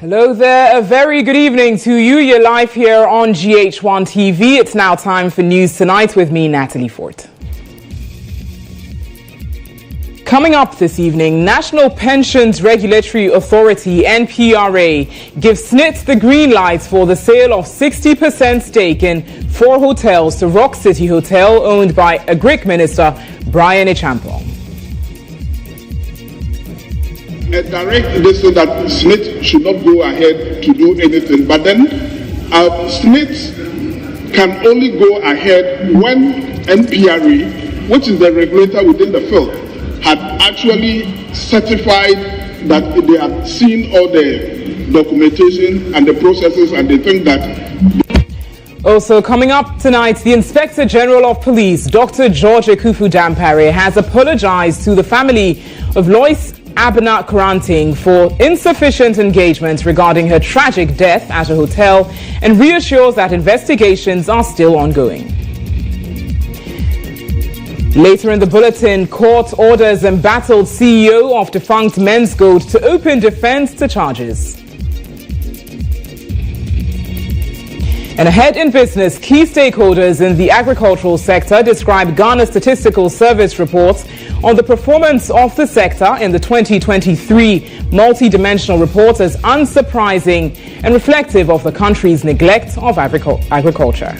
Hello there, a very good evening to you. You're live here on GHOne TV. It's now time for News Tonight with me, Natalie Fort. Coming up this evening, National Pensions Regulatory Authority, NPRA, gives SNIT the green light for the sale of 60% stake in 4 hotels to Rock City Hotel, owned by Agric Minister Brian Echampong. A direct decision that SNIT should not go ahead to do anything, but then SNIT can only go ahead when NPRA, which is the regulator within the field, had actually certified that they had seen all the documentation and the processes, and they think that. Also coming up tonight, the Inspector General of Police, Dr. George Ekufu-Dampare, has apologized to the family of Lois Abena Karanting for insufficient engagement regarding her tragic death at a hotel and reassures that investigations are still ongoing. Later in the bulletin, court orders embattled CEO of defunct Men's Gold to open defense to charges. And ahead in business, key stakeholders in the agricultural sector describe Ghana Statistical Service reports on the performance of the sector in the 2023 multi-dimensional report as unsurprising and reflective of the country's neglect of agriculture.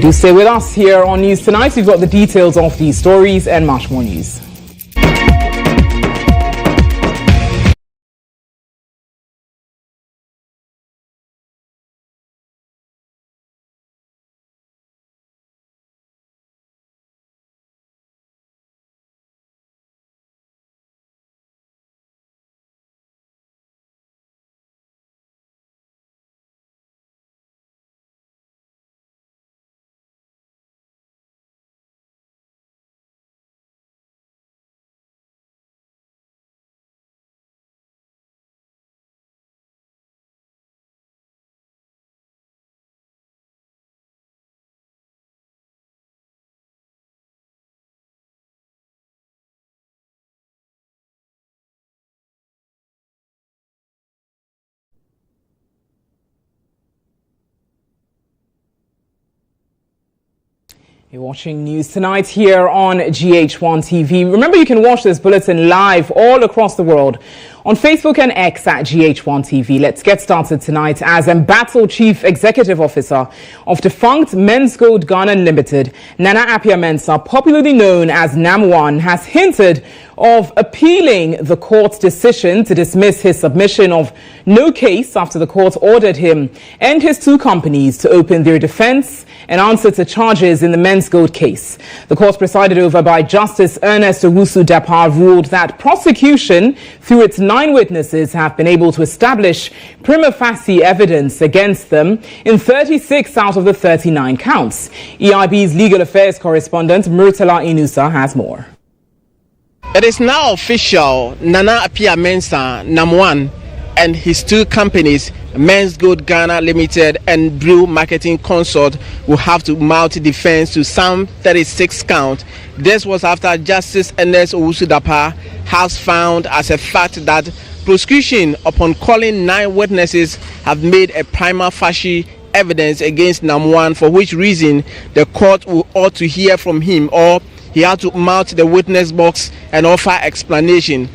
Do stay with us here on News Tonight. We've got the details of these stories and much more news. You're watching News Tonight here on GHOne TV. Remember, you can watch this bulletin live all across the world on Facebook and X at GHOne TV. Let's get started tonight as embattled Chief Executive Officer of defunct Men's Gold Ghana Limited, Nana Appiah-Mensah, popularly known as GHOne, has hinted of appealing the court's decision to dismiss his submission of no case after the court ordered him and his 2 companies to open their defense and answer to charges in the Men's Gold case. The court, presided over by Justice Ernest Owusu-Dapah, ruled that prosecution, through its 9 witnesses, have been able to establish prima facie evidence against them in 36 out of the 39 counts. EIB's legal affairs correspondent Murtala Inusa has more. It is now official. Nana Appiah-Mensah, GHOne, and his 2 companies, Men's Gold Ghana Limited and Brew Marketing Consort, will have to mount defense to some 36 counts. This was after Justice Ernest Owusu-Dapah has found as a fact that prosecution, upon calling 9 witnesses, have made a prima facie evidence against GHOne, for which reason the court ought to hear from him, or he had to mount the witness box and offer explanation.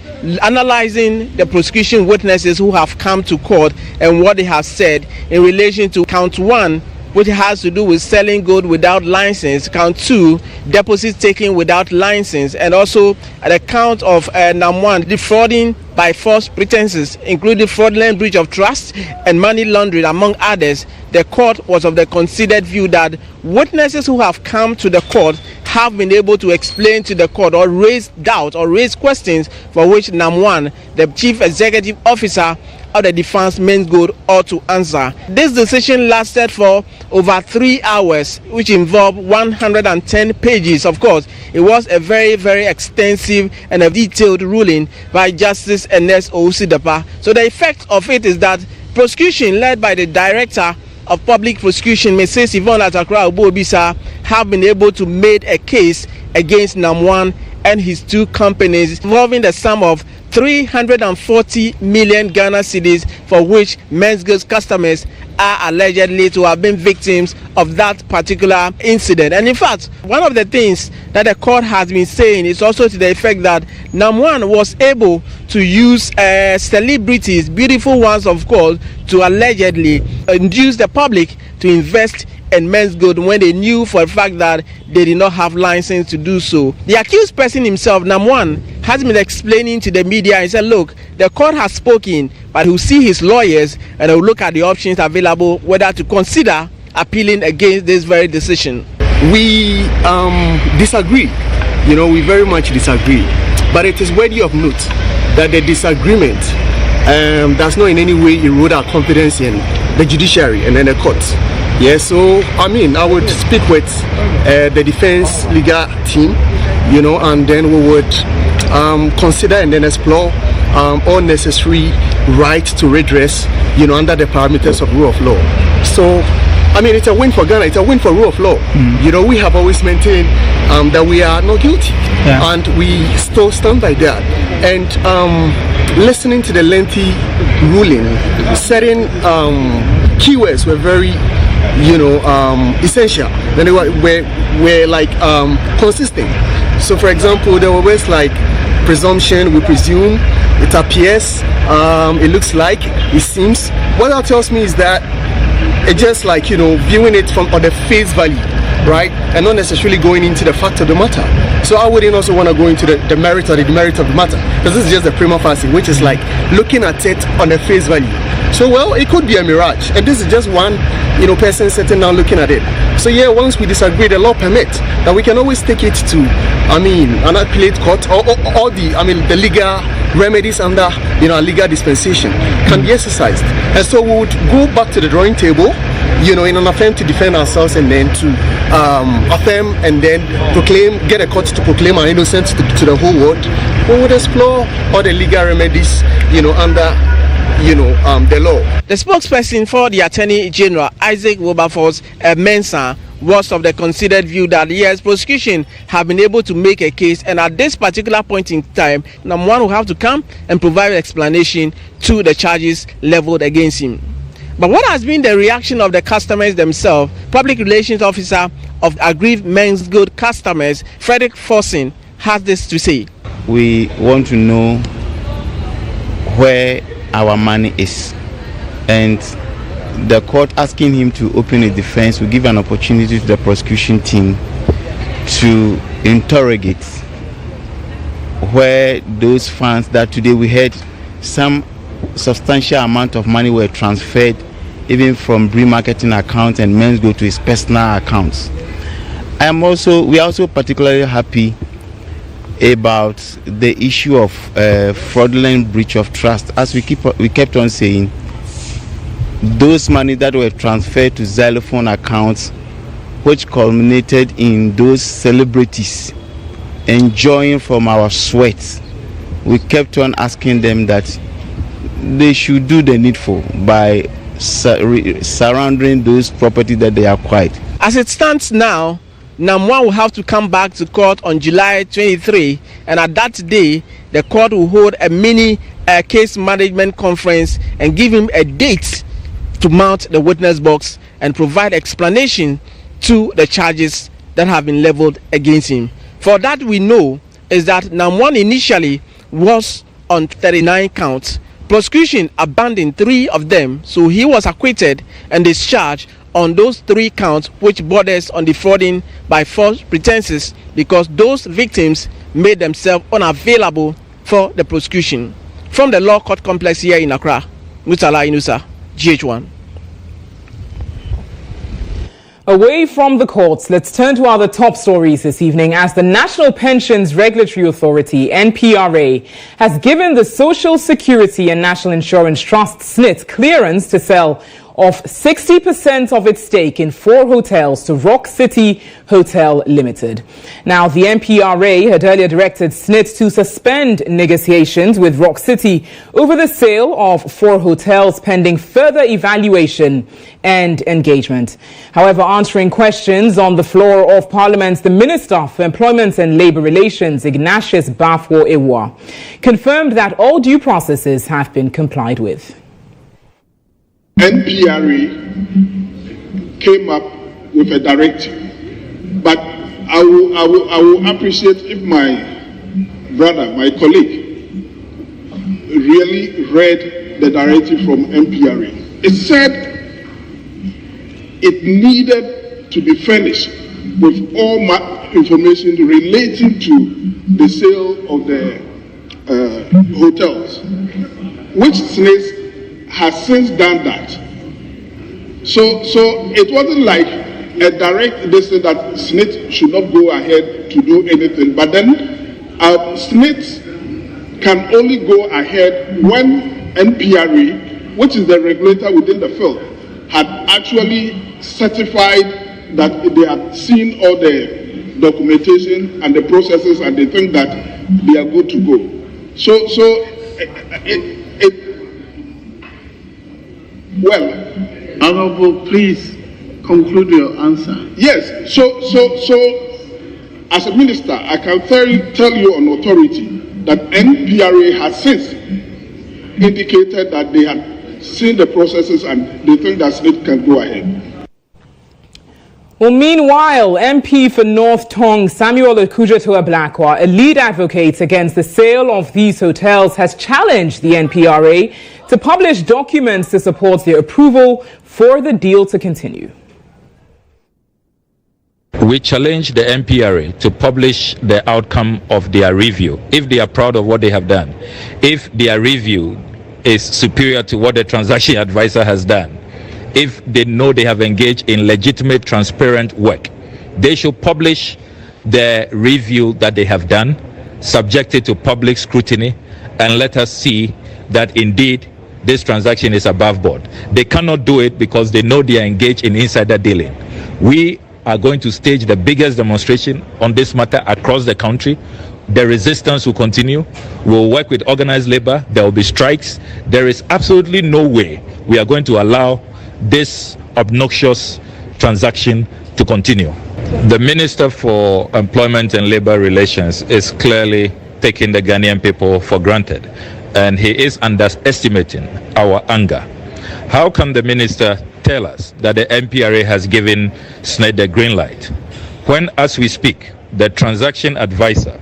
Analyzing the prosecution witnesses who have come to court and what they have said in relation to count 1, which has to do with selling gold without license, count 2, deposits taken without license, and also the count of GHOne defrauding by false pretenses, including fraudulent breach of trust and money laundering, among others. The court was of the considered view that witnesses who have come to the court have been able to explain to the court or raise doubt or raise questions for which GHOne, the chief executive officer of the defense Men's Gold, ought to answer. This decision lasted for over 3 hours, which involved 110 pages. Of course, it was a very, very extensive and a detailed ruling by Justice Ernest Owusu-Dapah. So the effect of it is that prosecution, led by the Director of Public Prosecution, Mrs. Yvonne Atakra Obobisa, have been able to make a case against NAM1 and his two companies, involving the sum of 340 million Ghana cedis, for which men's goods customers are allegedly to have been victims of that particular incident. And in fact, one of the things that the court has been saying is also to the effect that NAM1 was able to use celebrities, beautiful ones of course, to allegedly induce the public to invest in men's goods when they knew for a fact that they did not have license to do so. The accused person himself, NAM1, has been explaining to the media and said, look, the court has spoken, but he'll see his lawyers and he'll look at the options available, whether to consider appealing against this very decision. We disagree. We very much disagree. But it is worthy of note that the disagreement does not in any way erode our confidence in the judiciary and in the courts. Yeah, so I would speak with the defense legal team, and then we would consider and then explore all necessary rights to redress, under the parameters of rule of law. So, it's a win for Ghana, it's a win for rule of law. We have always maintained that we are not guilty, and we still stand by that. And listening to the lengthy ruling, certain keywords were very essential. Then they were like consistent. So for example, there were words like presumption, we presume, it appears, it looks like, it seems. What that tells me is that it's just like viewing it from on the face value, right, and not necessarily going into the fact of the matter. So I wouldn't also want to go into the merit or the demerit of the matter, because this is just the prima facie, which is like looking at it on the face value. So well, it could be a mirage, and this is just one person sitting down looking at it. So yeah, once we disagree, the law permits that we can always take it to an appellate court, or the legal remedies under a legal dispensation can be exercised. And so we would go back to the drawing table, in an attempt to defend ourselves, and then to affirm and then get a court to proclaim our innocence to the whole world. We would explore all the legal remedies, under the law. The spokesperson for the Attorney General, Isaac Wilberforce Mensah, was of the considered view that yes, prosecution have been able to make a case, and at this particular point in time, NAM1 will have to come and provide an explanation to the charges leveled against him. But what has been the reaction of the customers themselves? Public Relations Officer of aggrieved men's good customers, Frederick Forson, has this to say. We want to know where our money is, and the court asking him to open a defense will give an opportunity to the prosecution team to interrogate where those funds that today we had some substantial amount of money were transferred even from Bree marketing accounts and men's go to his personal accounts. We are also particularly happy about the issue of fraudulent breach of trust. As we kept on saying, those money that were transferred to xylophone accounts, which culminated in those celebrities enjoying from our sweat, we kept on asking them that they should do the needful by surrendering those property that they acquired. As it stands now, NAM1 will have to come back to court on July 23, and at that day, the court will hold a mini case management conference and give him a date to mount the witness box and provide explanation to the charges that have been leveled against him. For that we know is that NAM1 initially was on 39 counts. Prosecution abandoned 3 of them, so he was acquitted and discharged on those 3 counts, which borders on defrauding by false pretenses, because those victims made themselves unavailable for the prosecution. From the Law Court Complex here in Accra, Mutala Inusa, GHOne. Away from the courts, let's turn to other top stories this evening, as the National Pensions Regulatory Authority, NPRA, has given the Social Security and National Insurance Trust, SNIT, clearance to sell of 60% of its stake in 4 hotels to Rock City Hotel Limited. Now, the NPRA had earlier directed SSNIT to suspend negotiations with Rock City over the sale of 4 hotels pending further evaluation and engagement. However, answering questions on the floor of Parliament, the Minister for Employment and Labour Relations, Ignatius Bafo-Ewuah, confirmed that all due processes have been complied with. NPRA came up with a directive, but I will appreciate if my brother, my colleague, really read the directive from NPRA. It said it needed to be furnished with all information relating to the sale of the hotels, which SSNIT has since done that. So it wasn't like a direct decision that SSNIT should not go ahead to do anything, but then SSNIT can only go ahead when NPRA, which is the regulator within the field, had actually certified that they had seen all the documentation and the processes and they think that they are good to go. Well, Honorable, please conclude your answer. Yes. So, as a minister, I can tell you on authority that NPRA has since indicated that they had seen the processes and they think that SSNIT can go ahead. Well, meanwhile, MP for North Tong, Samuel Okudzeto-Ablakwa, a lead advocate against the sale of these hotels, has challenged the NPRA to publish documents to support their approval for the deal to continue. We challenge the NPRA to publish the outcome of their review, if they are proud of what they have done, if their review is superior to what the transaction advisor has done, if they know they have engaged in legitimate, transparent work. They should publish the review that they have done, subject it to public scrutiny, and let us see that indeed this transaction is above board. They cannot do it because they know they are engaged in insider dealing. We are going to stage the biggest demonstration on this matter across the country. The resistance will continue. We'll work with organized labor. There will be strikes. There is absolutely no way we are going to allow this obnoxious transaction to continue. The Minister for Employment and Labour Relations is clearly taking the Ghanaian people for granted, and he is underestimating our anger. How can the minister tell us that the NPRA has given SSNIT the green light when, as we speak, the transaction advisor,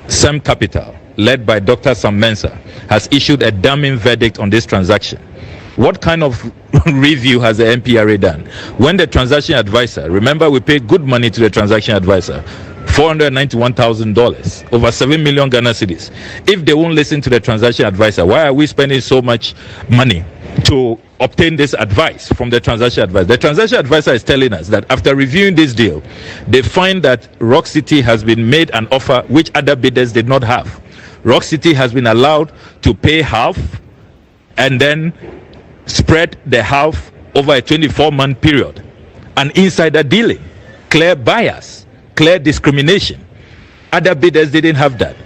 Sem Capital, led by Dr. Sam Mensah, has issued a damning verdict on this transaction? What kind of review has the NPRA done? When the transaction advisor, remember we paid good money to the transaction advisor, $491,000, over 7 million Ghana cedis. If they won't listen to the transaction advisor, why are we spending so much money to obtain this advice from the transaction advisor? The transaction advisor is telling us that after reviewing this deal, they find that Rock City has been made an offer which other bidders did not have. Rock City has been allowed to pay half and then spread the half over a 24-month period. An insider dealing, clear bias, clear discrimination. Other bidders didn't have that.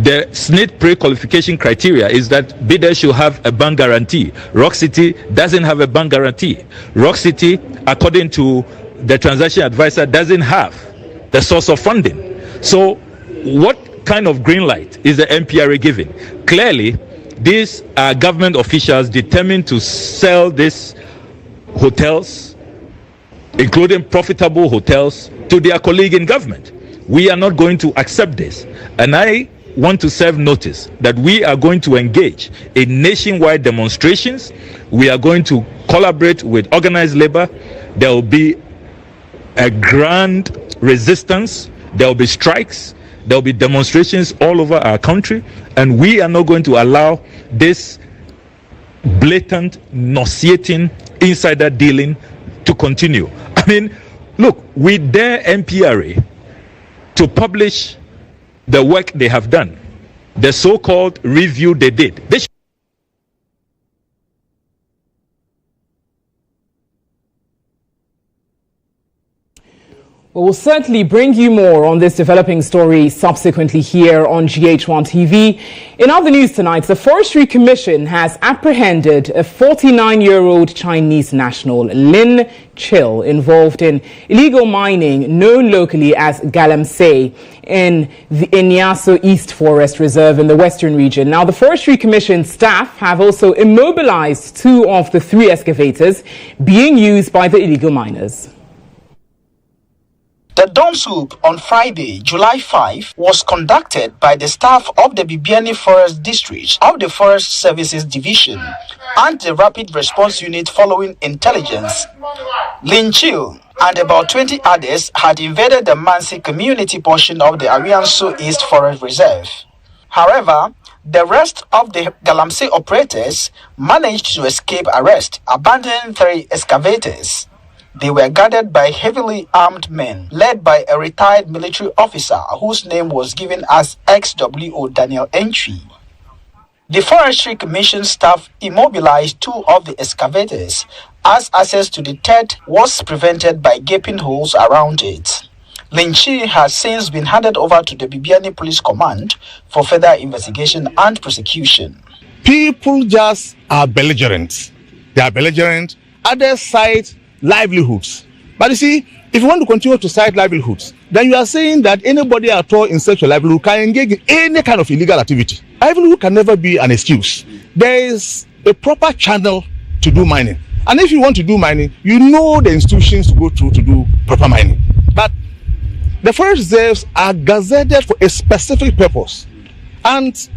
The SSNIT pre-qualification criteria is that bidders should have a bank guarantee. Rock City doesn't have a bank guarantee. Rock City, according to the transaction advisor, doesn't have the source of funding. So what kind of green light is the NPRA giving? Clearly, these are government officials determined to sell these hotels, including profitable hotels, to their colleague in government. We are not going to accept this. And I want to serve notice that we are going to engage in nationwide demonstrations. We are going to collaborate with organized labor. There will be a grand resistance. There will be strikes. There will be demonstrations all over our country, and we are not going to allow this blatant, nauseating insider dealing to continue. I mean, look, we dare NPRA to publish the work they have done, the so-called review they did. We'll certainly bring you more on this developing story subsequently here on GHOne TV. In other news tonight, the Forestry Commission has apprehended a 49-year-old Chinese national, Lin Chil, involved in illegal mining known locally as galamsey in the Inyaso East Forest Reserve in the Western region. Now, the Forestry Commission staff have also immobilized 2 of the 3 excavators being used by the illegal miners. The dawn swoop on Friday, July 5, was conducted by the staff of the Bibiani Forest District of the Forest Services Division and the Rapid Response Unit following intelligence. Lin Chil and about 20 others had invaded the Mansi community portion of the Arianso East Forest Reserve. However, the rest of the galamsey operators managed to escape arrest, abandoning 3 excavators. They were guarded by heavily armed men, led by a retired military officer whose name was given as XWO Daniel Entry. The Forestry Commission staff immobilized 2 of the excavators as access to the 3rd was prevented by gaping holes around it. Lin Chi has since been handed over to the Bibiani Police Command for further investigation and prosecution. People just are belligerent. They are belligerent. Others cite livelihoods. But you see, if you want to continue to cite livelihoods, then you are saying that anybody at all in such a livelihood can engage in any kind of illegal activity. Livelihood can never be an excuse. There is a proper channel to do mining. And if you want to do mining, you know the institutions to go through to do proper mining. But the forest reserves are gazetted for a specific purpose. And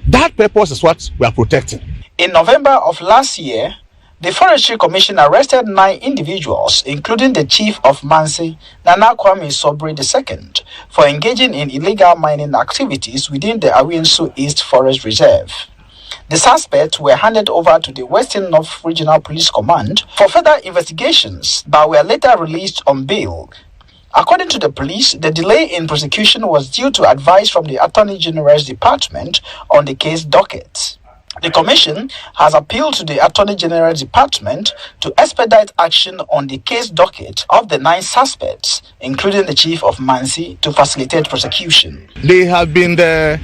that purpose is what we are protecting. In November of last year, the Forestry Commission arrested 9 individuals, including the chief of Mansi, Nana Kwame Sobri II, for engaging in illegal mining activities within the Arianso East Forest Reserve. The suspects were handed over to the Western North Regional Police Command for further investigations, but were later released on bail. According to the police, the delay in prosecution was due to advice from the Attorney General's Department on the case docket. The Commission has appealed to the Attorney General's Department to expedite action on the case docket of the 9 suspects, including the chief of Mansi, to facilitate prosecution. They have been the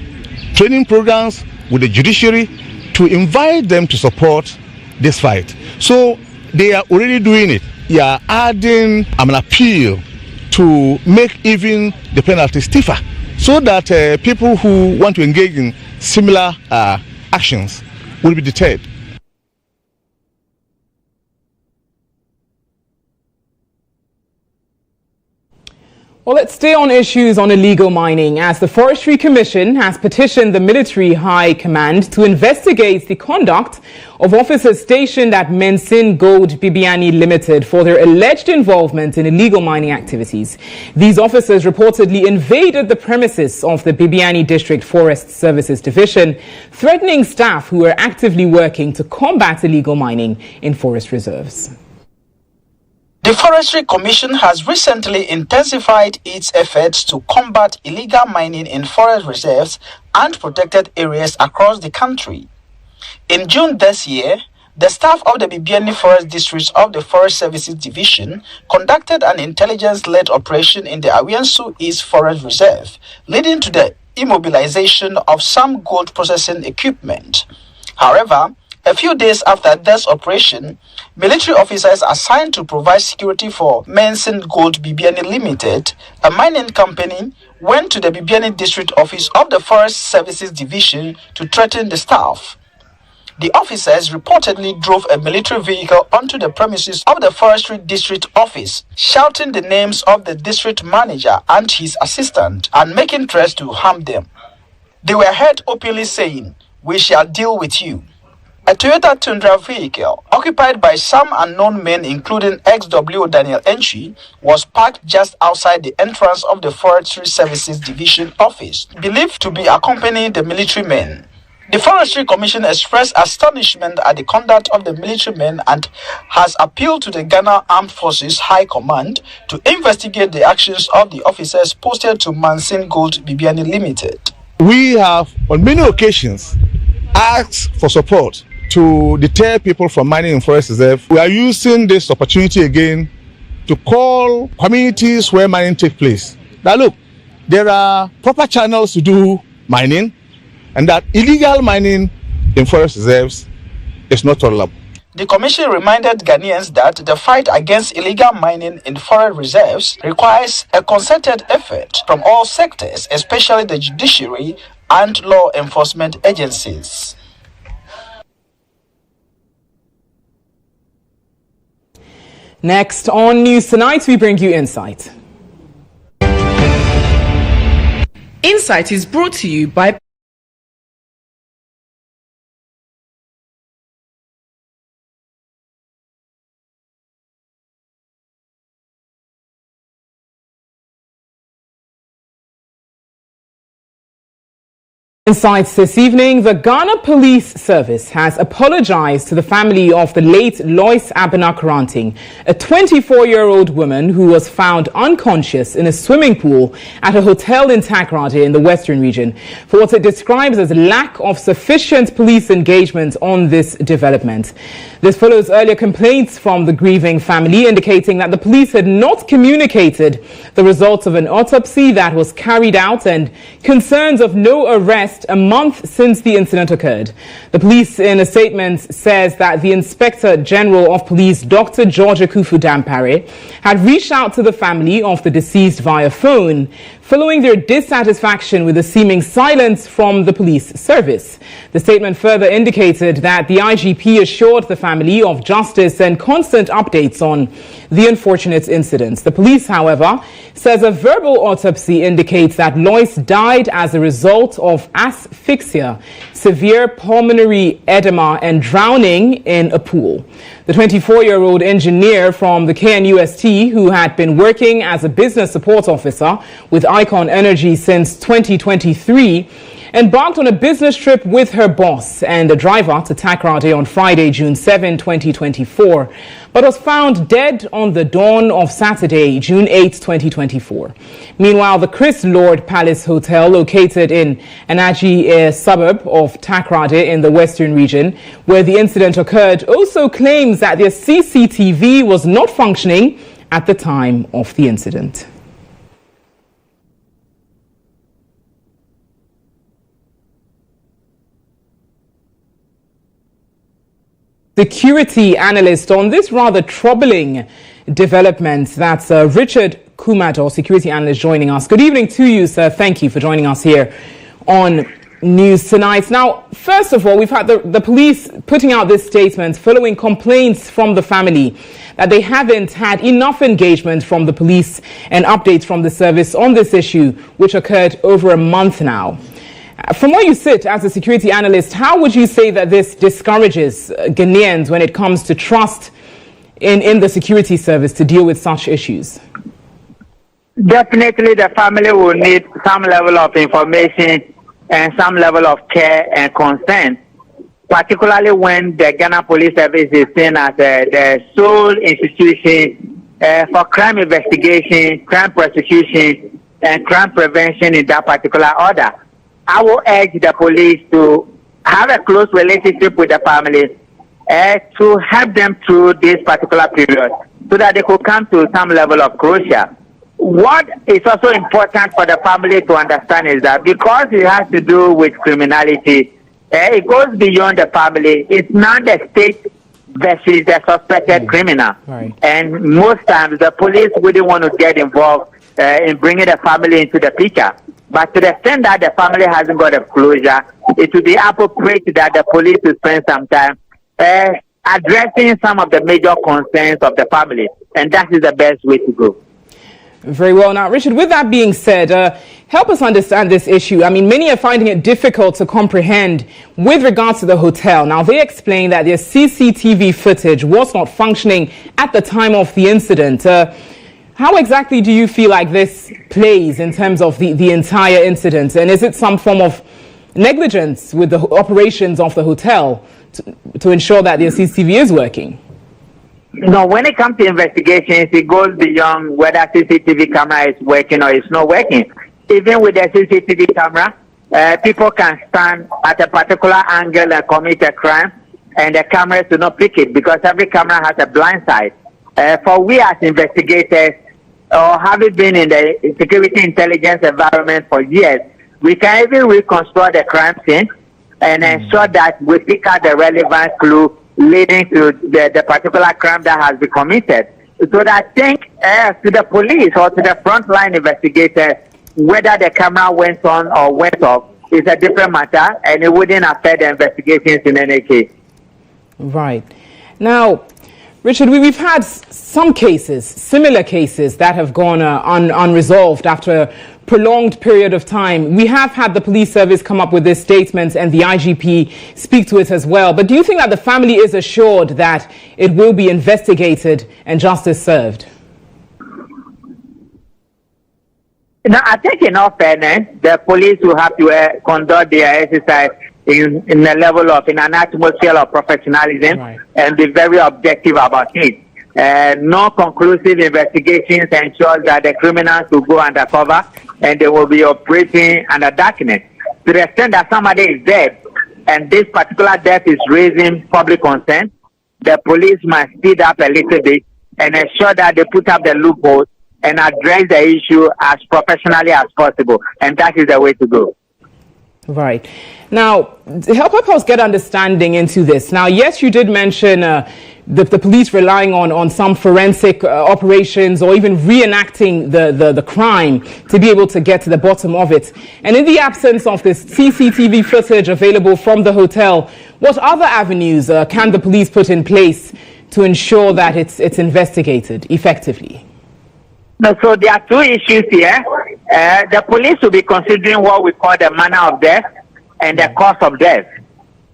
training programs with the judiciary to invite them to support this fight. So they are already doing it. They are adding an appeal to make even the penalty stiffer so that people who want to engage in similar actions will be deterred. Well, let's stay on issues on illegal mining, as the Forestry Commission has petitioned the Military High Command to investigate the conduct of officers stationed at Mensin Gold Bibiani Limited for their alleged involvement in illegal mining activities. These officers reportedly invaded the premises of the Bibiani District Forest Services Division, threatening staff who were actively working to combat illegal mining in forest reserves. The Forestry Commission has recently intensified its efforts to combat illegal mining in forest reserves and protected areas across the country. In June this year, the staff of the Bibiani Forest District of the Forest Services Division conducted an intelligence-led operation in the Arianso East Forest Reserve, leading to the immobilization of some gold processing equipment. However, a few days after this operation, military officers assigned to provide security for Mensin Gold Bibiani Limited, a mining company, went to the Bibiani District Office of the Forest Services Division to threaten the staff. The officers reportedly drove a military vehicle onto the premises of the Forestry District Office, shouting the names of the district manager and his assistant and making threats to harm them. They were heard openly saying, "We shall deal with you." A Toyota Tundra vehicle, occupied by some unknown men including XW Daniel Entry, was parked just outside the entrance of the Forestry Services Division office, believed to be accompanying the military men. The Forestry Commission expressed astonishment at the conduct of the military men and has appealed to the Ghana Armed Forces High Command to investigate the actions of the officers posted to Mansin Gold Bibiani Limited. We have on many occasions asked for support to deter people from mining in forest reserve. We are using this opportunity again to call communities where mining takes place that look, there are proper channels to do mining, and that illegal mining in forest reserves is not tolerable. The commission reminded Ghanaians that the fight against illegal mining in forest reserves requires a concerted effort from all sectors, especially the judiciary and law enforcement agencies. Next on News Tonight, we bring you Insight. Insight is brought to you by Insights this evening. The Ghana Police Service has apologized to the family of the late Lois Abena-Karanting, a 24-year-old woman who was found unconscious in a swimming pool at a hotel in Takoradi in the Western region, for what it describes as lack of sufficient police engagement on this development. This follows earlier complaints from the grieving family indicating that the police had not communicated the results of an autopsy that was carried out and concerns of no arrest a month since the incident occurred. The police in a statement says that the Inspector General of Police, Dr. George Akufu-Dampare, had reached out to the family of the deceased via phone, following their dissatisfaction with the seeming silence from the police service. The statement further indicated that the IGP assured the family of justice and constant updates on the unfortunate incidents. The police, however, says a verbal autopsy indicates that Lois died as a result of asphyxia, severe pulmonary edema, and drowning in a pool. The 24-year-old engineer from the KNUST, who had been working as a business support officer with Icon Energy since 2023, embarked on a business trip with her boss and the driver to Takoradi on Friday, June 7, 2024, but was found dead on the dawn of Saturday, June 8, 2024. Meanwhile, the Chris Lord Palace Hotel, located in Anaji, a suburb of Takoradi in the Western region, where the incident occurred, also claims that their CCTV was not functioning at the time of the incident. Security analyst on this rather troubling development. That's Richard Kumado, security analyst, joining us. Good evening to you, sir. Thank you for joining us here on News Tonight. Now, first of all, we've had the police putting out this statement following complaints from the family that they haven't had enough engagement from the police and updates from the service on this issue, which occurred over a month now. From where you sit as a security analyst, how would you say that this discourages Ghanaians when it comes to trust in the security service to deal with such issues? Definitely, the family will need some level of information and some level of care and concern, particularly when the Ghana Police Service is seen as the sole institution for crime investigation, crime prosecution, and crime prevention in that particular order. I will urge the police to have a close relationship with the family to help them through this particular period so that they could come to some level of closure. What is also important for the family to understand is that because it has to do with criminality, it goes beyond the family. It's not the state versus the suspected criminal. Right. And most times the police wouldn't want to get involved in bringing the family into the picture. But to the extent that the family hasn't got a closure, it would be appropriate that the police will spend some time addressing some of the major concerns of the family. And that is the best way to go. Very well. Now, Richard, with that being said, help us understand this issue. I mean, many are finding it difficult to comprehend with regards to the hotel. Now, they explain that their CCTV footage was not functioning at the time of the incident. How exactly do you feel like this plays in terms of the entire incident? And is it some form of negligence with the operations of the hotel to ensure that their CCTV is working? No, when it comes to investigations, it goes beyond whether CCTV camera is working or it's not working. Even with the CCTV camera, people can stand at a particular angle and commit a crime, and the cameras do not pick it because every camera has a blind side. For we as investigators, or having been in the security intelligence environment for years, we can even reconstruct the crime scene and ensure that we pick out the relevant clue leading to the particular crime that has been committed. So that I think to the police or to the frontline investigators, whether the camera went on or went off is a different matter, and it wouldn't affect the investigations in any case. Right. Now, Richard, we've had some cases, similar cases, that have gone unresolved after a prolonged period of time. We have had the police service come up with this statement and the IGP speak to it as well. But do you think that the family is assured that it will be investigated and justice served? No, I think in all fairness, the police will have to conduct their exercise in an atmosphere of professionalism, right, and be very objective about it. No conclusive investigations ensure that the criminals will go undercover and they will be operating under darkness. To the extent that somebody is dead and this particular death is raising public concern, the police must speed up a little bit and ensure that they put up the loopholes and address the issue as professionally as possible. And that is the way to go. Right. Now, help us get understanding into this. Now, yes, you did mention the police relying on some forensic operations or even reenacting the crime to be able to get to the bottom of it. And in the absence of this CCTV footage available from the hotel, what other avenues can the police put in place to ensure that it's investigated effectively? No, so there are two issues here. The police will be considering what we call the manner of death and the cause of death.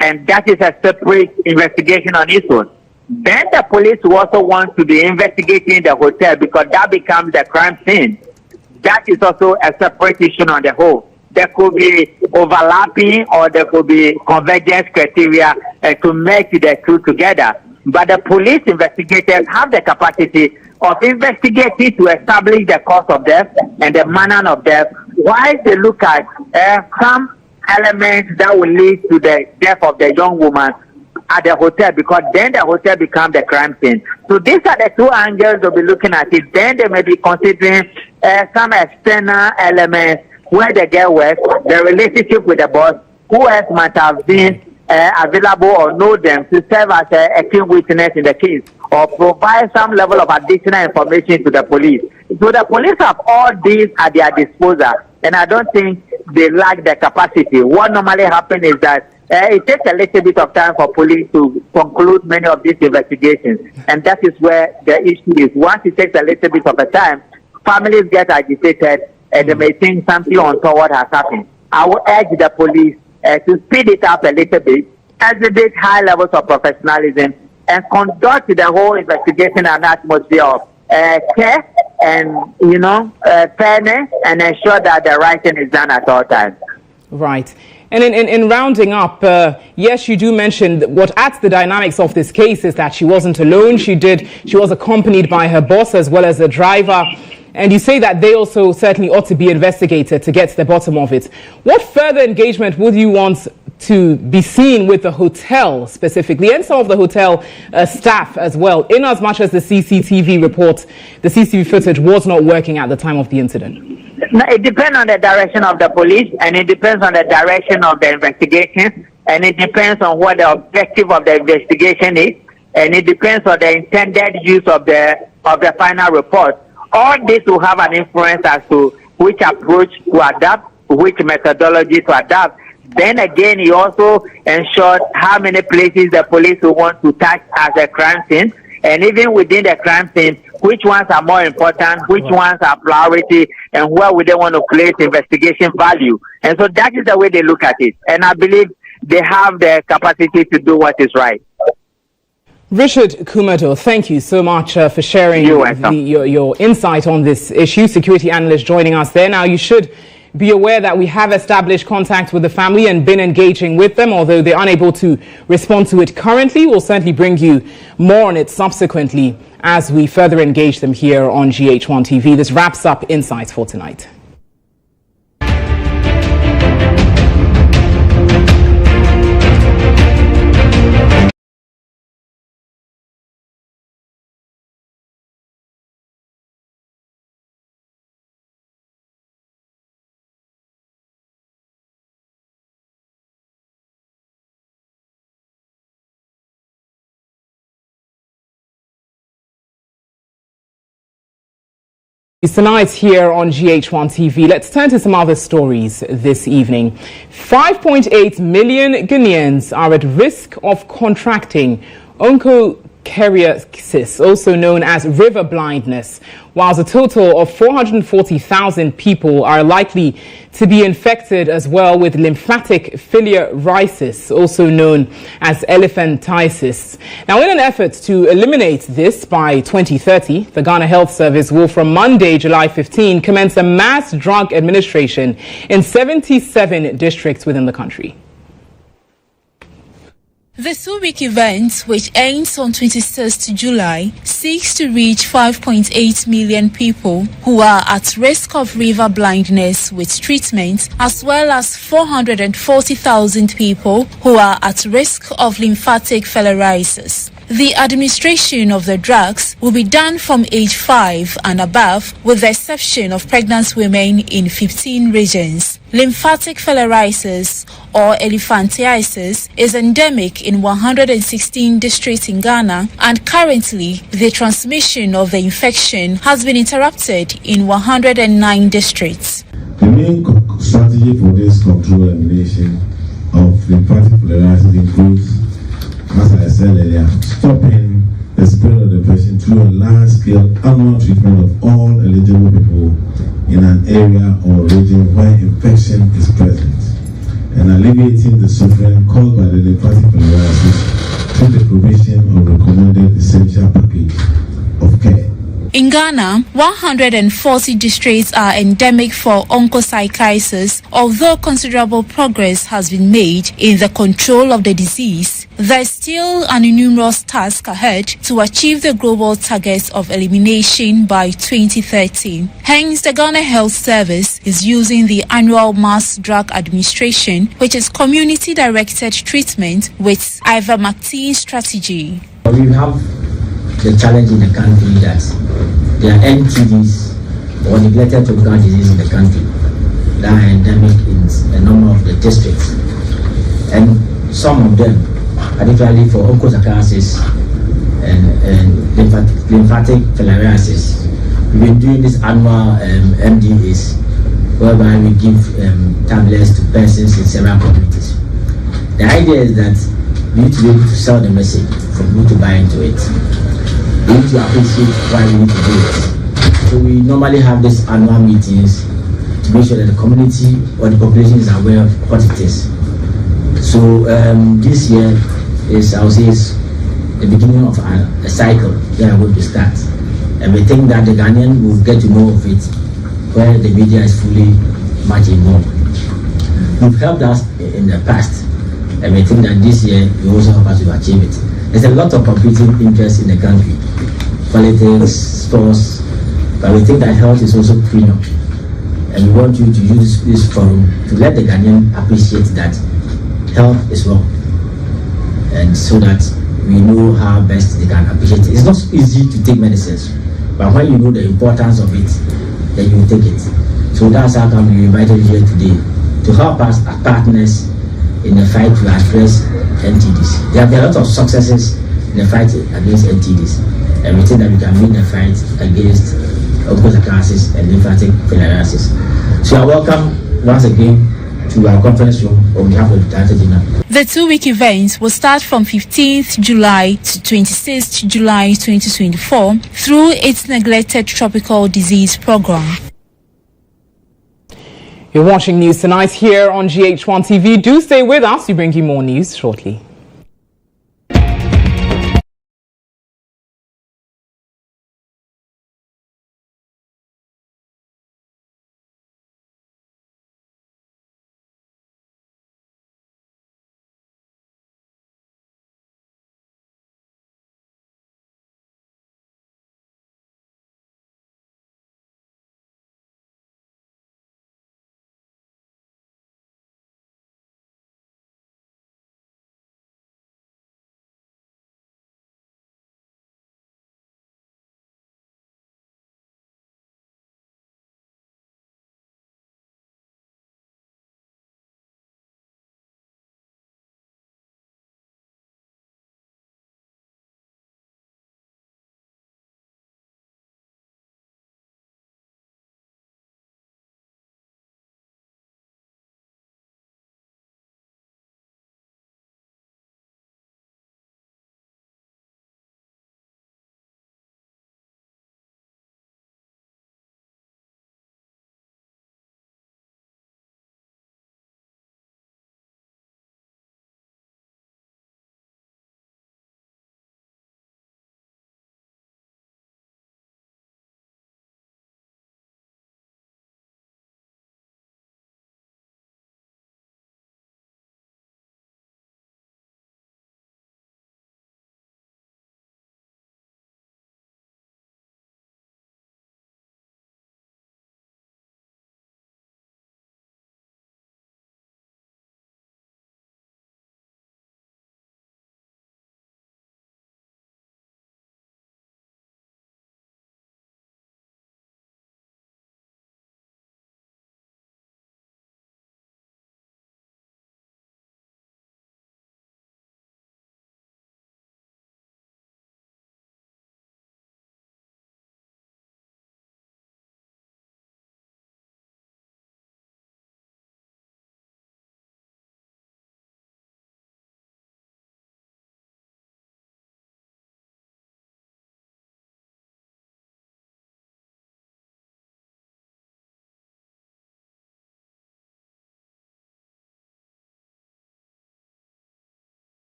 And that is a separate investigation on its own. Then the police will also want to be investigating the hotel because that becomes the crime scene. That is also a separate issue on the whole. There could be overlapping or there could be convergence criteria to make the two together. But the police investigators have the capacity of investigating to establish the cause of death and the manner of death, while they look at some elements that will lead to the death of the young woman at the hotel, because then the hotel becomes the crime scene. So these are the two angles they'll be looking at it. Then they may be considering some external elements where the girl was, the relationship with the boss, who else might have been available or know them to serve as a key witness in the case, or provide some level of additional information to the police. So the police have all these at their disposal, and I don't think they lack the capacity. What normally happens is that it takes a little bit of time for police to conclude many of these investigations, and that is where the issue is. Once it takes a little bit of a time, families get agitated and they may think something untoward has happened. I will urge the police to speed it up a little bit, exhibit high levels of professionalism, and conduct the whole investigation in an atmosphere of care and, fairness, and ensure that the right thing is done at all times. Right. And in rounding up, yes, you do mention what adds the dynamics of this case is that she wasn't alone. She was accompanied by her boss as well as a driver. And you say that they also certainly ought to be investigated to get to the bottom of it. What further engagement would you want to be seen with the hotel specifically, and some of the hotel staff as well, in as much as the CCTV report, the CCTV footage was not working at the time of the incident? No, it depends on the direction of the police, and it depends on the direction of the investigation, and it depends on what the objective of the investigation is, and it depends on the intended use of the final report. All this will have an influence as to which approach to adapt, which methodology to adapt. Then again, he also ensured how many places the police will want to touch as a crime scene, and even within the crime scene, which ones are more important, which ones are priority, and where would they want to place investigation value. And so that is the way they look at it. And I believe they have the capacity to do what is right. Richard Kumado, thank you so much for sharing your insight on this issue. Security analyst joining us there. Now, you should be aware that we have established contact with the family and been engaging with them, although they're unable to respond to it currently. We'll certainly bring you more on it subsequently as we further engage them here on GHOne TV. This wraps up Insights for tonight. Tonight here on GHOne TV, let's turn to some other stories this evening. 5.8 million Ghanaians are at risk of contracting onchocerciasis, also known as river blindness, whilst a total of 440,000 people are likely to be infected as well with lymphatic filariasis, also known as elephantiasis. Now, in an effort to eliminate this by 2030, the Ghana Health Service will from Monday, July 15, commence a mass drug administration in 77 districts within the country. The two-week event, which ends on 26th July, seeks to reach 5.8 million people who are at risk of river blindness with treatment, as well as 440,000 people who are at risk of lymphatic filariasis. The administration of the drugs will be done from age 5 and above, with the exception of pregnant women in 15 regions. Lymphatic filariasis or elephantiasis is endemic in 116 districts in Ghana, and currently the transmission of the infection has been interrupted in 109 districts. The main strategy for this control elimination of lymphatic filariasis includes, as I said earlier, stopping the spread of the infection through a large-scale annual treatment of all eligible people in an area or region where infection is present, and alleviating the suffering caused by the lymphatic filariasis through the provision of recommended essential package of care. In Ghana, 140 districts are endemic for onchocerciasis. Although considerable progress has been made in the control of the disease, there is still an enormous task ahead to achieve the global targets of elimination by 2030. Hence, the Ghana Health Service is using the annual mass drug administration, which is community-directed treatment with ivermectin strategy. We have the challenge in the country that there are NTDs or neglected tropical disease in the country that are endemic in a number of the districts, and some of them, particularly for onchocerciasis and lymphatic filariasis, we've been doing this annual MDAs, whereby we give tablets to persons in several communities. The idea is that we need to be able to sell the message for people to buy into it. We need to appreciate why we need to do it. So we normally have these annual meetings to make sure that the community or the population is aware of what it is. So this year is, I would say, is the beginning of a cycle that are going to start. And we think that the Ghanaian will get to know of it where the media is fully much involved. You've helped us in the past, and we think that this year will also help us to achieve it. There's a lot of competing interests in the country, politics, sports, but we think that health is also premium. And we want you to use this forum to let the Ghanaian appreciate that health is wrong, and so that we know how best they can appreciate it. It's not easy to take medicines, but when you know the importance of it, then you take it. So that's how come we invited you here today, to help us as partners in the fight to address NTDs. There have been a lot of successes in the fight against NTDs, and we think that we can win the fight against onchocerciasis and lymphatic filariasis. So you are welcome once again to our conference room on behalf of the Director General. The two-week event will start from 15th July to 26th July 2024 through its neglected tropical disease program. You're watching News Tonight here on GHOne TV. Do stay with us. We bring you more news shortly.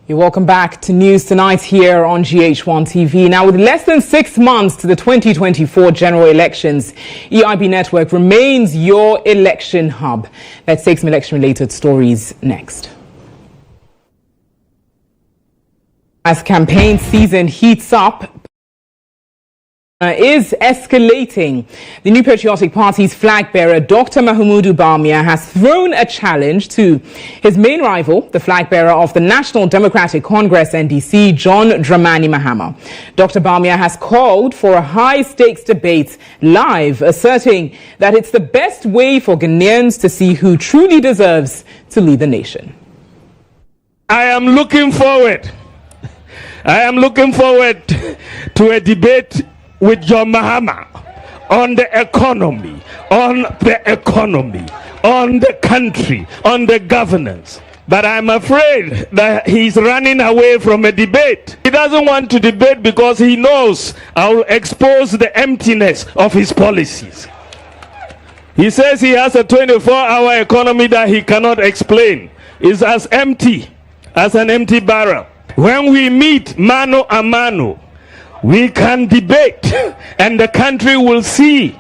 You're welcome back to News Tonight here on GHOne TV. Now, with less than 6 months to the 2024 general elections, EIB Network remains your election hub. Let's take some election-related stories next. As campaign season heats up, is escalating. The New Patriotic Party's flag bearer, Dr. Mahamudu Bawumia, has thrown a challenge to his main rival, the flag bearer of the National Democratic Congress NDC, GHOne Dramani Mahama. Dr. Bawumia has called for a high-stakes debate live, asserting that it's the best way for Ghanaians to see who truly deserves to lead the nation. I am looking forward to a debate with John Mahama on the economy, on the country, on the governance. But I'm afraid that he's running away from a debate. He doesn't want to debate because he knows I'll expose the emptiness of his policies. He says he has a 24-hour economy that he cannot explain. It's as empty as an empty barrel. When we meet mano a mano, we can debate and the country will see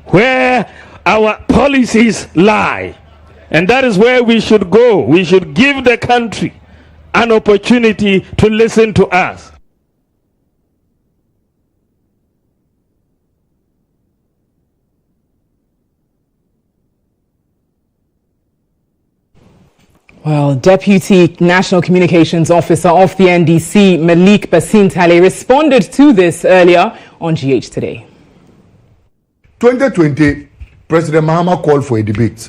where our policies lie. And that is where we should go. We should give the country an opportunity to listen to us. Well, Deputy National Communications Officer of the NDC, Malik Basintale, responded to this earlier on GH Today. 2020, President Mahama called for a debate.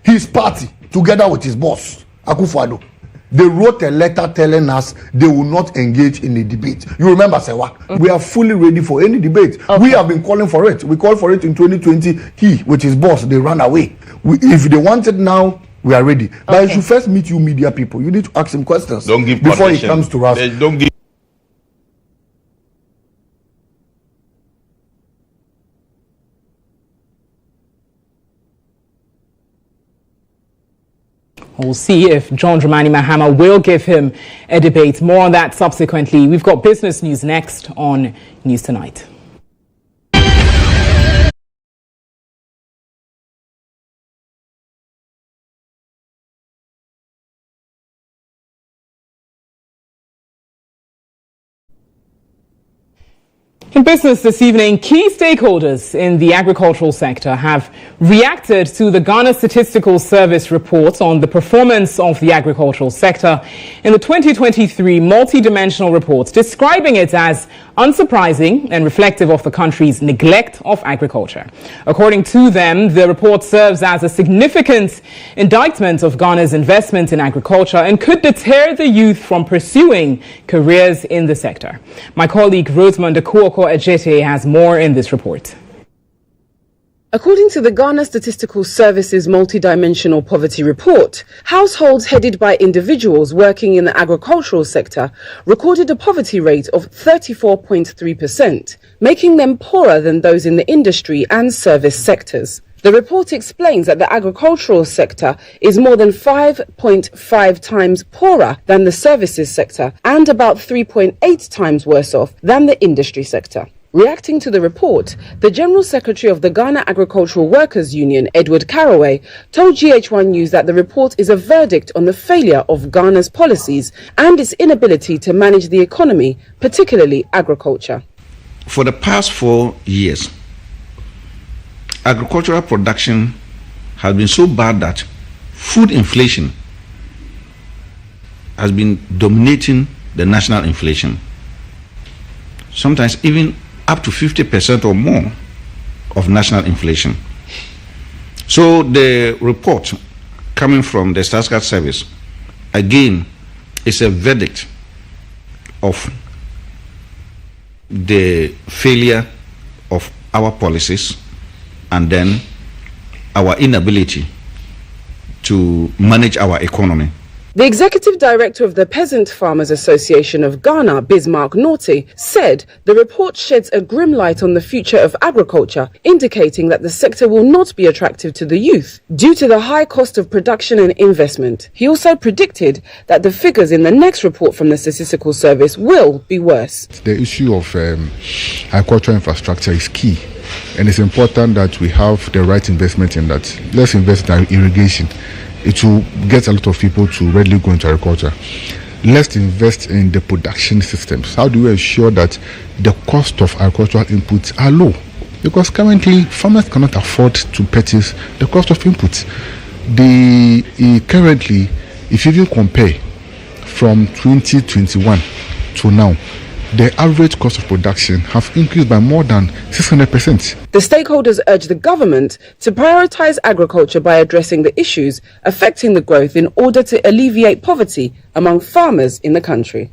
His party, together with his boss, Akufo-Addo, they wrote a letter telling us they will not engage in a debate. You remember, Sewa? Mm-hmm. We are fully ready for any debate. Okay. We have been calling for it. We called for it in 2020. He, with his boss, they ran away. If they want it now, we are ready. Okay. But I should first meet you media people. You need to ask him questions before he comes to us. Don't give. We'll see if GHOne Dramani Mahama will give him a debate. More on that subsequently. We've got business news next on News Tonight. In business this evening, key stakeholders in the agricultural sector have reacted to the Ghana Statistical Service report on the performance of the agricultural sector in the 2023 multi-dimensional report, describing it as unsurprising and reflective of the country's neglect of agriculture. According to them, the report serves as a significant indictment of Ghana's investment in agriculture and could deter the youth from pursuing careers in the sector. My colleague Rosamond Ejete has more in this report. According to the Ghana Statistical Service's multidimensional poverty report, households headed by individuals working in the agricultural sector recorded a poverty rate of 34.3%, making them poorer than those in the industry and service sectors. The report explains that the agricultural sector is more than 5.5 times poorer than the services sector and about 3.8 times worse off than the industry sector. Reacting to the report, the General Secretary of the Ghana Agricultural Workers Union, Edward Caraway, told GH1 News that the report is a verdict on the failure of Ghana's policies and its inability to manage the economy, particularly agriculture. For the past 4 years, agricultural production has been so bad that food inflation has been dominating the national inflation. Sometimes even up to 50% or more of national inflation. So the report coming from the Statistical Service, again, is a verdict of the failure of our policies and then our inability to manage our economy. The executive director of the Peasant Farmers Association of Ghana, Bismarck Naughty, said the report sheds a grim light on the future of agriculture, indicating that the sector will not be attractive to the youth due to the high cost of production and investment. He also predicted that the figures in the next report from the Statistical Service will be worse. The issue of agricultural infrastructure is key, and it's important that we have the right investment in that. Let's invest in irrigation. It will get a lot of people to readily go into agriculture. Let's invest in the production systems. How do we ensure that the cost of agricultural inputs are low? Because currently, farmers cannot afford to purchase the cost of inputs. Currently, if you even compare from 2021 to now, the average cost of production have increased by more than 600%. The stakeholders urge the government to prioritize agriculture by addressing the issues affecting the growth in order to alleviate poverty among farmers in the country.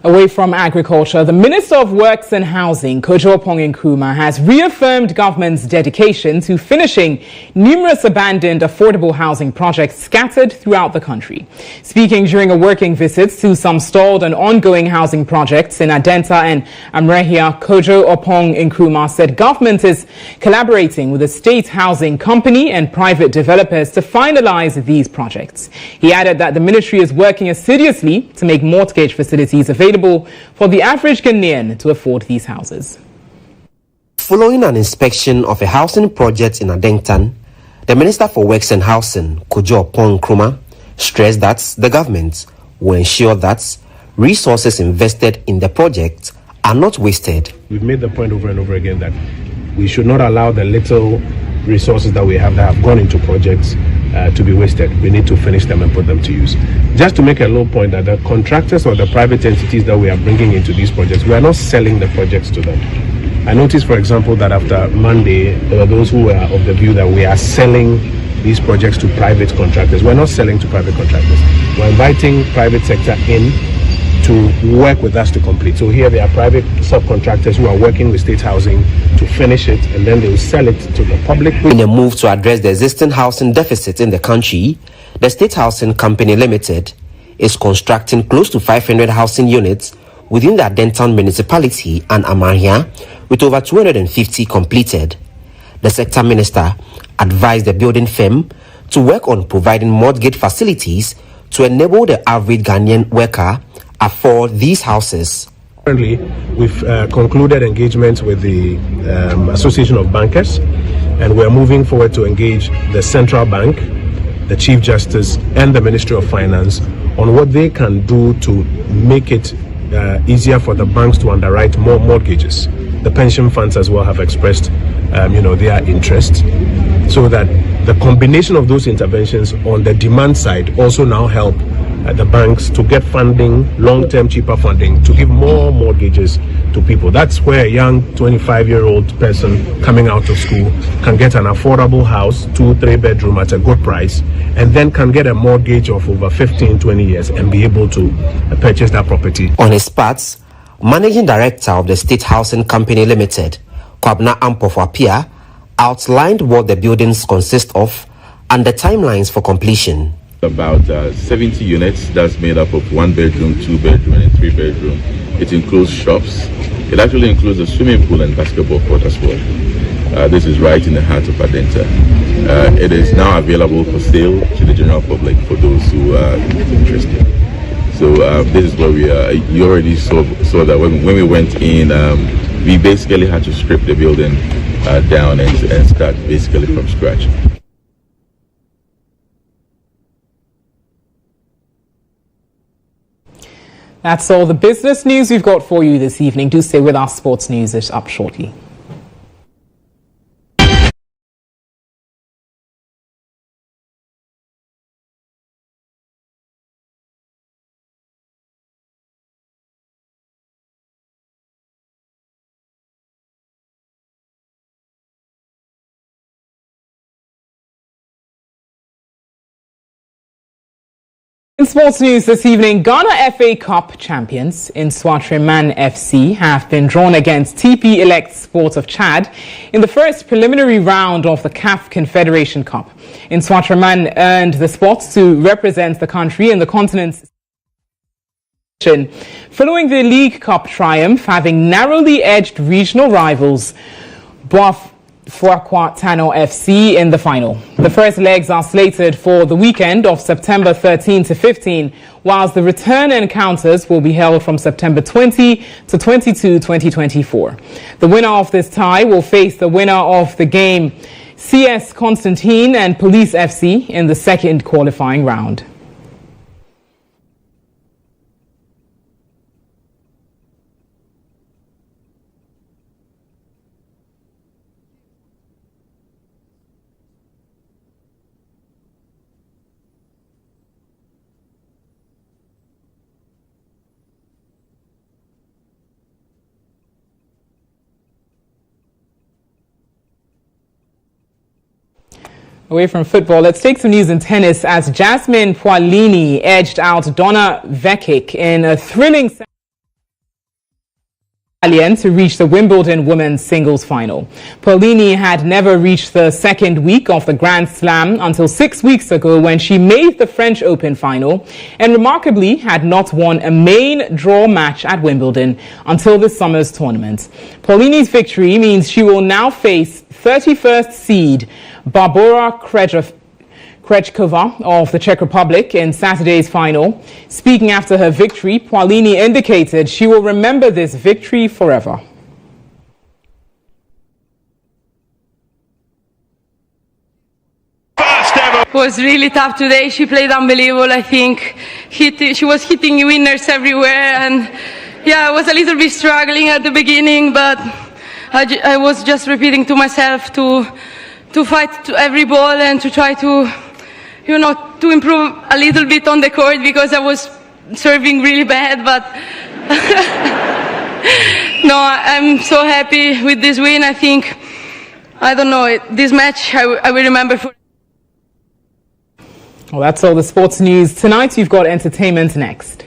Away from agriculture, the Minister of Works and Housing, GHOne, has reaffirmed government's dedication to finishing numerous abandoned affordable housing projects scattered throughout the country. Speaking during a working visit to some stalled and ongoing housing projects in Adenta and Amrehia, GHOne said government is collaborating with the state housing company and private developers to finalize these projects. He added that the ministry is working assiduously to make mortgage facilities available for the average Ghanaian to afford these houses. Following an inspection of a housing project in Adenta, the Minister for Works and Housing, GHOne, stressed that the government will ensure that resources invested in the project are not wasted. We've made the point over and over again that we should not allow the little resources that we have that have gone into projects to be wasted. We need to finish them and put them to use. Just to make a low point that the contractors or the private entities that we are bringing into these projects, we are not selling the projects to them. I noticed, for example, that after Monday, there were those who were of the view that we are selling these projects to private contractors. We're not selling to private contractors. We're inviting private sector in to work with us to complete. So here there are private subcontractors who are working with state housing to finish it, and then they will sell it to the public. In a move to address the existing housing deficit in the country, the State Housing Company Limited is constructing close to 500 housing units within the Adenta municipality and Amrehia, with over 250 completed. The sector minister advised the building firm to work on providing mortgage facilities to enable the average Ghanaian worker afford these houses. Currently, we've concluded engagements with the Association of Bankers, and we're moving forward to engage the Central Bank, the Chief Justice, and the Ministry of Finance on what they can do to make it easier for the banks to underwrite more mortgages. The pension funds as well have expressed their interest, so that the combination of those interventions on the demand side also now help the banks to get funding, long-term cheaper funding, to give more mortgages to people. That's where a young 25-year-old person coming out of school can get an affordable house, 2-3 bedroom at a good price, and then can get a mortgage of over 15-20 years and be able to purchase that property. On his part, Managing Director of the State Housing Company Limited, Kwabna Ampofo-Appiah, outlined what the buildings consist of and the timelines for completion. About 70 units that's made up of 1 bedroom, 2 bedroom, and 3 bedroom. It includes shops. It actually includes a swimming pool and basketball court as well. This is right in the heart of Adenta. It is now available for sale to the general public for those who are interested. So this is where we are. You already saw that when we went in, we basically had to strip the building down and start basically from scratch. That's all the business news we've got for you this evening. Do stay with us. Sports news is up shortly. In sports news this evening, Ghana FA Cup champions in Swatreman FC have been drawn against TP Elect Sports of Chad in the first preliminary round of the CAF Confederation Cup. In Swatreman earned the spot to represent the country in the continent's following the League Cup triumph, having narrowly edged regional rivals Boaf Fuakwa Tano FC in the final. The first legs are slated for the weekend of September 13 to 15, whilst the return encounters will be held from September 20 to 22, 2024. The winner of this tie will face the winner of the game, CS Constantine and Police FC, in the second qualifying round. Away from football, let's take some news in tennis as Jasmine Pualini edged out Donna Vekic in a thrilling to reach the Wimbledon women's singles final. Pualini had never reached the second week of the Grand Slam until 6 weeks ago when she made the French Open final and remarkably had not won a main draw match at Wimbledon until this summer's tournament. Pualini's victory means she will now face 31st seed Barbora Krejcikova of the Czech Republic in Saturday's final. Speaking after her victory, Pualini indicated she will remember this victory forever. It was really tough today. She played unbelievable, I think. She was hitting winners everywhere, and yeah, I was a little bit struggling at the beginning, but I was just repeating to myself to fight to every ball and to try to, to improve a little bit on the court because I was serving really bad. But no, I'm so happy with this win. I think, I don't know, this match I will remember for. Well, that's all the sports news. Tonight you've got entertainment next.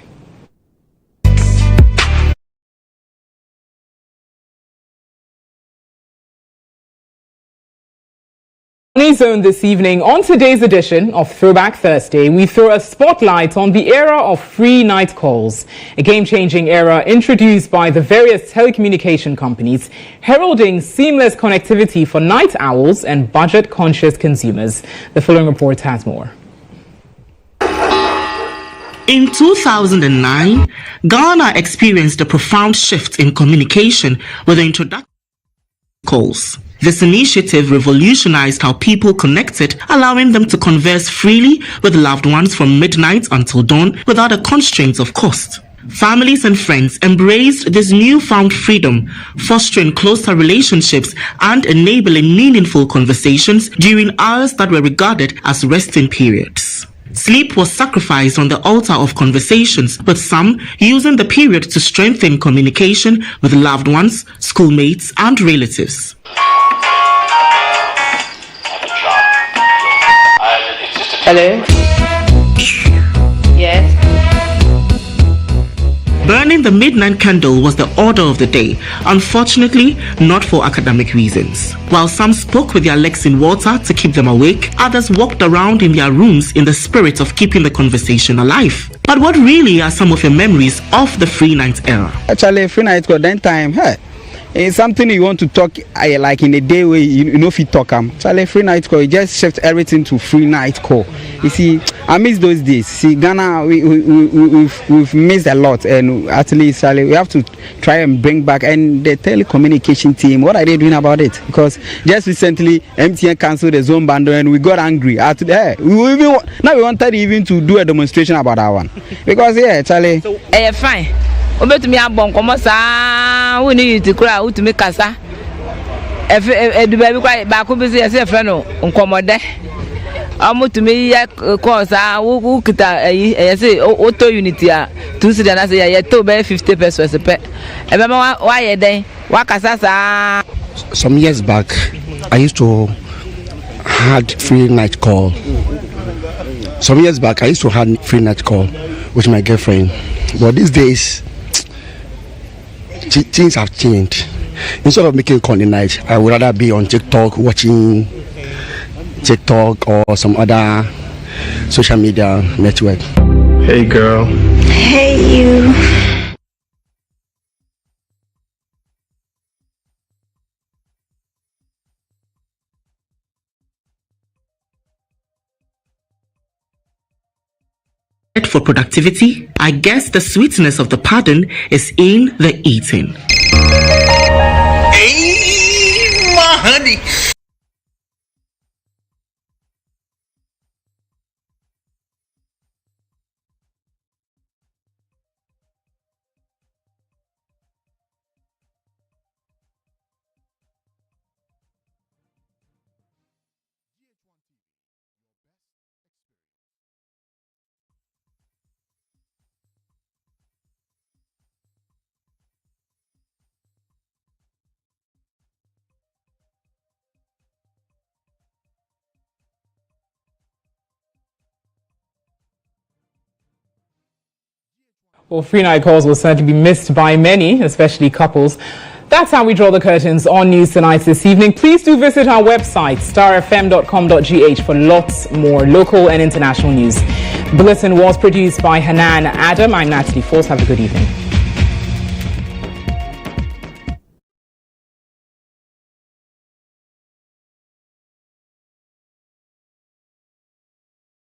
Zone this evening. On today's edition of Throwback Thursday, we throw a spotlight on the era of free night calls, a game-changing era introduced by the various telecommunication companies, heralding seamless connectivity for night owls and budget-conscious consumers. The following report has more. In 2009, Ghana experienced a profound shift in communication with the introduction of calls. This initiative revolutionized how people connected, allowing them to converse freely with loved ones from midnight until dawn without the constraints of cost. Families and friends embraced this newfound freedom, fostering closer relationships and enabling meaningful conversations during hours that were regarded as resting periods. Sleep was sacrificed on the altar of conversations, with some using the period to strengthen communication with loved ones, schoolmates, and relatives. Hello? Yes? Burning the midnight candle was the order of the day, unfortunately not for academic reasons. While some spoke with their legs in water to keep them awake, others walked around in their rooms in the spirit of keeping the conversation alive. But what really are some of your memories of the free night era? Actually, free night got then time. It's something you want to talk like in a day where you know if you talk Charlie, free night call, you just shift everything to free night call. You see, I miss those days. See, Ghana, we've missed a lot, and actually, Charlie, we have to try and bring back. And the telecommunication team, what are they doing about it? Because just recently, MTN cancelled the zone bundle, and we got angry. Now we wanted even to do a demonstration about that one. Because Charlie. So, fine. To me, I'm we need to cry out to make casa. If the baby quite back up as a friend, uncomode. I'm to me, cause who could I say auto unity to sit and I say, I told 50 pesos a pet. I remember why a day, Wakasa. Some years back, I used to had free night call. Some years back, I used to have free night call with my girlfriend. But these days, things have changed. Instead of making a call in the night, I would rather be on TikTok watching TikTok or some other social media network. Hey girl. Hey you. For productivity, I guess the sweetness of the pardon is in the eating. Hey, my honey. Well, free night calls will certainly be missed by many, especially couples. That's how we draw the curtains on News Tonight this evening. Please do visit our website, starfm.com.gh, for lots more local and international news. The bulletin was produced by Hanan Adam. I'm Natalie. Have a good evening.